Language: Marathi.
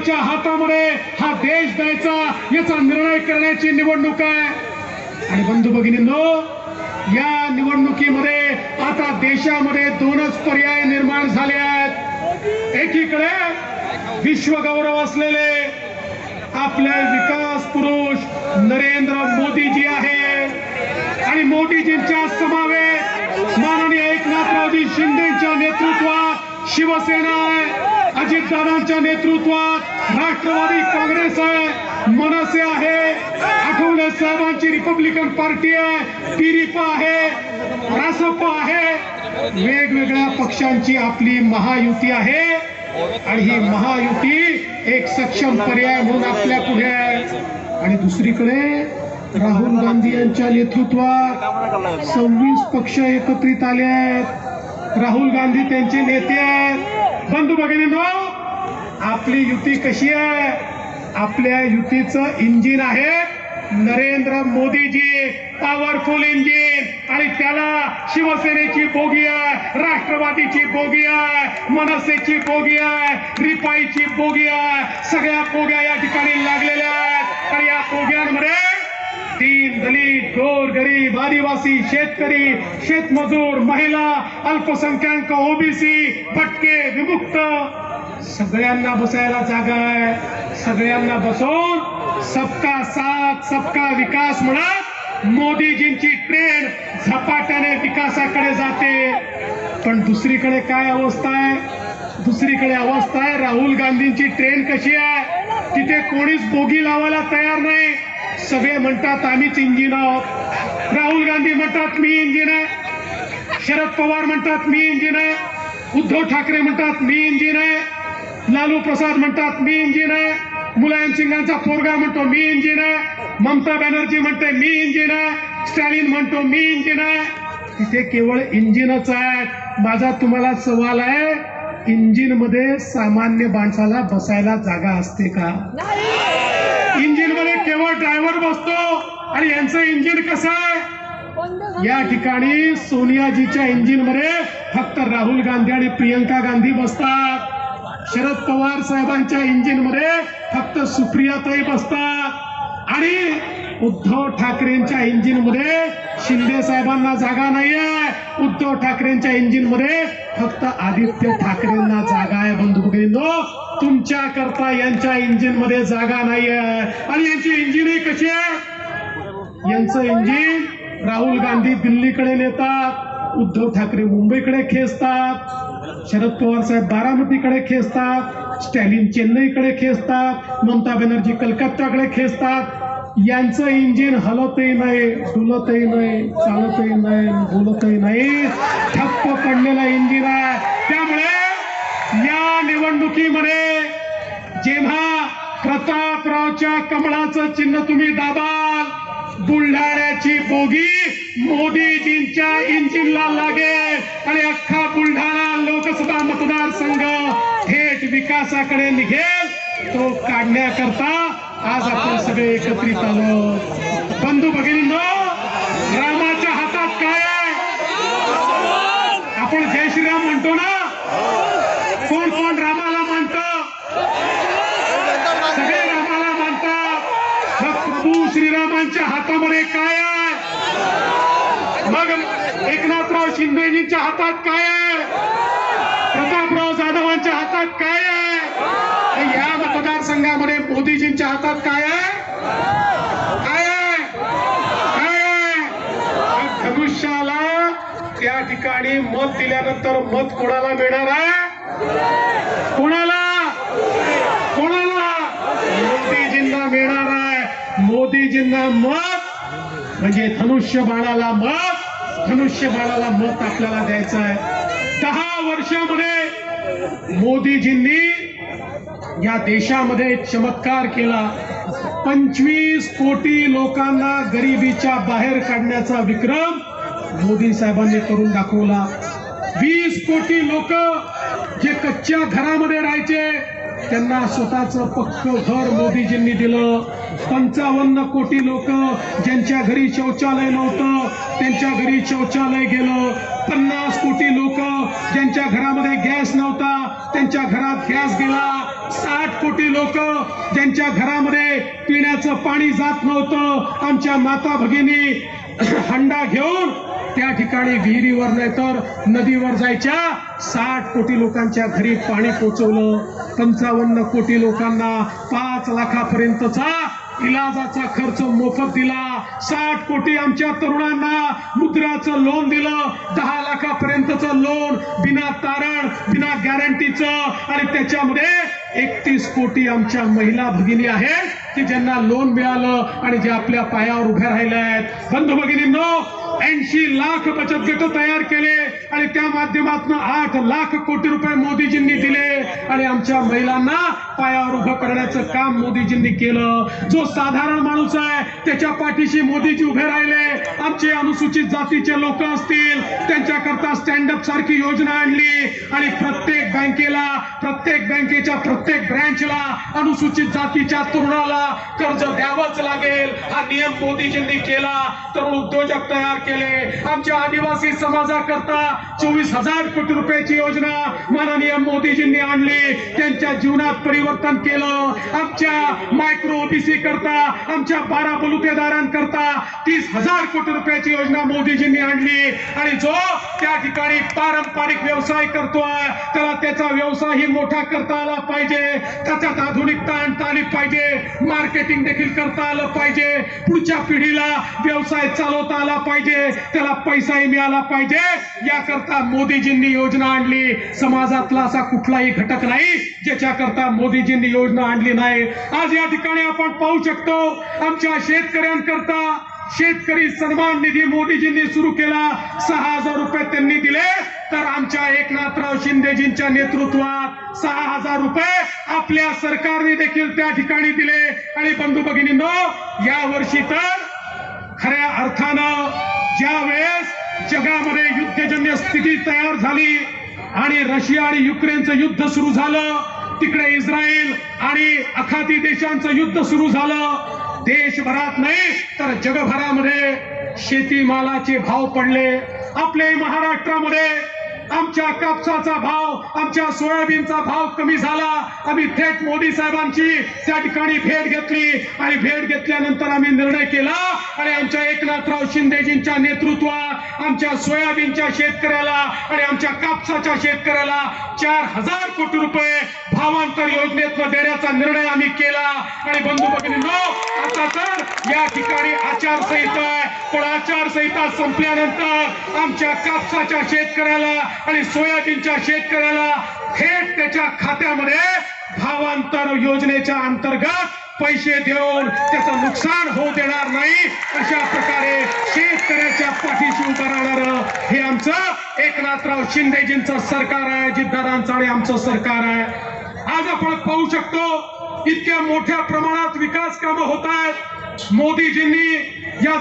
कोणाच्या हातामध्ये हा देश द्यायचा याचा निर्णय करण्याची निवडणूक आहे। आणि बंधू भगिनींनो, या निवडणुकीमध्ये आता देशामध्ये दोनच पर्याय निर्माण झाले आहेत। एकीकडे विश्वगौरव असलेले आपले विकास पुरुष नरेंद्र मोदीजी आहे आणि मोदीजींच्या समवेत माननीय एकनाथरावजी शिंदेच्या नेतृत्वात शिवसेना आहे, अजितदादांच्या नेतृत्वात राष्ट्रवादी काँग्रेस आहे, मनसे आहे, आठवले साहेबांची रिपब्लिकन पार्टी आहे, पिरिपा आहे, रासपा आहे, वेगवेगळ्या पक्षांची आपली महायुती आहे आणि ही महायुती एक सक्षम पर्याय म्हणून आपल्या पुढे आहे। आणि दुसरीकडे राहुल गांधी यांच्या नेतृत्वात 26 पक्ष एकत्रित आले आहेत, राहुल गांधी त्यांचे नेते आहेत। बंधू भगिनींनो, आपली युती कशी आहे? आपल्या युतीचं इंजिन आहे नरेंद्र मोदीजी, पॉवरफुल इंजिन, आणि त्याला शिवसेनेची बोगी आहे, राष्ट्रवादीची बोगी आहे, मनसेची बोगी आहे, रिपाईची बोगी आहे, सगळ्या बोग्या या ठिकाणी लागलेल्या आहेत। आणि या बोग्यांमध्ये दीन दलित गोरगरीब आदिवासी शेतकरी शेतमजूर महिला अल्पसंख्याक ओबीसी भटके विमुक्त सगळ्यांना बसायला जागा आहे। सगळ्यांना बसवून सबका साथ सबका विकास म्हणत मोदीजींची ट्रेन झपाट्याने विकासाकडे जाते। पण दुसरीकडे काय अवस्था आहे? दुसरीकडे अवस्था आहे राहुल गांधींची ट्रेन कशी आहे? तिथे कोणीच बोगी लावायला तयार नाही। सगळे म्हणतात आम्हीच इंजिन आहोत। राहुल गांधी म्हणतात मी इंजिन आहे, शरद पवार म्हणतात मी इंजिन आहे, उद्धव ठाकरे म्हणतात मी इंजिन आहे, लालू प्रसाद म्हणतात मी इंजिन आहे, मुलायम सिंगांचा पोरगा म्हणतो मी इंजिन आहे, ममता बॅनर्जी म्हणते मी इंजिन आहे, स्टॅलिन म्हणतो मी इंजिन आहे। तिथे केवळ इंजिनच आहे। माझा तुम्हाला सवाल आहे, इंजिन मध्ये सामान्य माणसाला बसायला जागा असते का? इंजिन मध्ये केवळ ड्रायव्हर बसतो। आणि यांचं इंजिन कसं आहे? या ठिकाणी सोनियाजीच्या इंजिन मध्ये फक्त राहुल गांधी आणि प्रियंका गांधी बसतात। शरद पवार साहेबांच्या इंजिन मध्ये फक्त सुप्रियाताई बसतात आणि उद्धव ठाकरेंच्या इंजिन मध्ये शिंदे साहेबांना जागा नाहीये। उद्धव ठाकरेंच्या इंजिन मध्ये फक्त आदित्य ठाकरेंना जागा आहे। बंधू भगिनींनो, तुमच्या करता यांच्या इंजिन मध्ये जागा नाहीये। आणि यांची इंजिनही कशी आहे? यांचं इंजिन राहुल गांधी दिल्लीकडे नेतात, उद्धव ठाकरे मुंबईकडे खेचतात, शरद पवार साहेब बारामतीकडे खेचतात, स्टॅलिन चेन्नईकडे खेचतात, ममता बॅनर्जी कलकत्ताकडे खेचतात। यांचं इंजिन हलतही नाही, डुलतही नाही, चालतही नाही, बोलतही नाही, ठप्प पडलेलं इंजिन आहे। त्यामुळे या निवडणुकीमध्ये जेव्हा प्रतापरावच्या कमळाचं चिन्ह तुम्ही दाबाल, बुलढाण्याची बोगी मोदीजींच्या इंजिनला लागेल आणि अख्खा बुलढाणा लोकसभा मतदारसंघ थेट विकासाकडे निघेल। तो काढण्याकरता आज आपण सगळे एकत्रित आलो। बंधू भगिनींनो, रामाच्या हातात काय आहे? आपण जय श्रीराम म्हणतो ना, कोण कोण रामाला मानतं? सगळे रामाला मानतात। मग प्रभू श्रीरामांच्या हातामध्ये काय आहे? मग एकनाथराव शिंदेजींच्या हातात काय आहे? प्रतापराव जाधवांच्या हातात काय आहे? या मतदारसंघामध्ये मोदीजींच्या हातात काय आहे? काय आहे? काय आहे? धनुष्याला त्या ठिकाणी मत दिल्यानंतर मत कोणाला मिळणार आहे? कोणाला? कोणाला? मोदीजींना मिळणार आहे। मोदीजींना मत म्हणजे धनुष्य बाणाला मत, धनुष्य बाणाला मत आपल्याला द्यायचं आहे। 10 वर्षामध्ये मोदीजींनी या देशामध्ये चमत्कार केला। 25 कोटी लोकांना गरिबीच्या बाहेर काढण्याचा विक्रम मोदी साहेबांनी करून दाखवला। 20 कोटी लोक जे कच्च्या घरामध्ये राहायचे त्यांना स्वतःचं पक्कं घर मोदीजींनी दिलं। 55 कोटी लोक ज्यांच्या घरी शौचालय नव्हतं त्यांच्या घरी शौचालय गेलं। 50 कोटी लोक ज्यांच्या घरामध्ये गॅस नव्हता त्यांच्या घरात गॅस गेला। 60 कोटी लोक ज्यांच्या घरामध्ये पिण्याचं पाणी जात नव्हतं, आमच्या माता भगिनी हंडा घेऊन त्या ठिकाणी विहिरीवर नाही तर नदीवर जायच्या, 60 कोटी लोकांच्या घरी पाणी पोहोचवलं. 55 कोटी लोकांना 5 लाखापर्यंतचा इलाजाचा खर्च मोफत दिला. 60 कोटी आमच्या तरुणांना मुद्राचं लोन दिलं, 10 लाखापर्यंतचं लोन बिना तारण बिना गॅरंटीचं. आणि त्याच्यामध्ये 31 कोटी आमच्या महिला भगिनी आहेत की ज्यांना लोन मिळालं आणि जे आपल्या पायावर उभ्या राहिल्या आहेत. बंधू भगिनींनो, 80 लाख बचत गट तयार केले आणि त्या माध्यमातून 8 लाख कोटी रुपये मोदीजींनी दिले आणि आमच्या महिलांना पायावर उभं करण्याचं काम मोदीजींनी केलं. जो साधारण माणूस आहे त्याच्या पाठीशी मोदीजी उभे राहिले. आमचे अनुसूचित जातीचे लोक असतील त्यांच्याकरता स्टँडअप सारखी योजना आणली आणि प्रत्येक बँकेला, प्रत्येक बँकेच्या प्रत्येक ब्रँचला अनुसूचित जातीच्या तरुणाला कर्ज द्यावंच लागेल हा नियम मोदीजींनी केला. तरुण उद्योजक तयार केले. आमच्या आदिवासी समाजाकरता 24,000 कोटी रुपयाची योजना माननीय मोदीजींनी आणली, त्यांच्या जीवनात परिवर्तन केलं. आमच्या मायक्रो ओबीसी करता, आमच्या 12 बलुतेदारांकरता 30,000 कोटी रुपयाची योजना मोदीजींनी आणली. आणि जो त्या ठिकाणी पारंपरिक व्यवसाय करतोय त्याला त्याचा व्यवसायही मोठा करता आला पाहिजे, त्याच्यात आधुनिकता आणता आली पाहिजे, मार्केटिंग देखील करता आलं पाहिजे, पुढच्या पिढीला व्यवसाय चालवता आला पाहिजे, त्याला पैसाही मिळाला पाहिजे. याकरता मोदीजींनी योजना आणली. समाजातला असा कुठलाही घटक नाही ज्याच्याकरता मोदीजींनी योजना आणली नाही. आज या ठिकाणी आपण पाहू शकतो आमच्या शेतकऱ्यांकरता शेतकरी सन्मान निधी मोदीजींनी सुरू केला. 6,000 रुपये त्यांनी दिले, तर आमच्या एकनाथराव शिंदेजींच्या नेतृत्वात 6,000 रुपये आपल्या सरकारने देखील त्या ठिकाणी दिले. आणि बंधू भगिनींनो, या वर्षी तर खऱ्या अर्थानं ज्या वेळेस जगामध्ये युद्धजन्य स्थिती तयार झाली आणि रशिया आणि युक्रेनचं युद्ध सुरू झालं, तिकडे इस्रायल आणि आखाती देशांचं युद्ध सुरू झालं, देशभरात नाही तर जगभरामध्ये शेतीमालाचे भाव पडले. आपल्या महाराष्ट्रामध्ये आमच्या कापसाचा भाव, आमच्या सोयाबीनचा भाव कमी झाला. आम्ही थेट मोदी साहेबांची त्या ठिकाणी भेट घेतली आणि भेट घेतल्यानंतर आम्ही निर्णय केला आणि आमच्या एकनाथराव शिंदेजींच्या नेतृत्वात आमच्या सोयाबीनच्या शेतकऱ्याला आणि आमच्या कापसाच्या शेतकऱ्याला 4,000 कोटी रुपये भावांतर योजनेतून देण्याचा निर्णय आम्ही केला. आणि बंधू भगिनींनो, आता तर या ठिकाणी आचारसंहिता आहे, पण आचारसंहिता संपल्यानंतर आमच्या कापसाच्या शेतकऱ्याला आणि सोयाबीनच्या शेतकऱ्याला थेट त्याच्या खात्यामध्ये भावांतर योजनेच्या अंतर्गत पैसे देऊन त्याचं नुकसान होऊ देणार नाही, अशा प्रकारे शेतकऱ्याच्या पाठीशी उभं राहणारं हे आमचं एकनाथराव शिंदेजींचं सरकार आहे, अजितदादांचं आणि आमचं सरकार आहे. आज आपण पाहू शकतो इतक्या मोठ्या प्रमाणात विकास कामं होत आहेत. मोदीजींनी या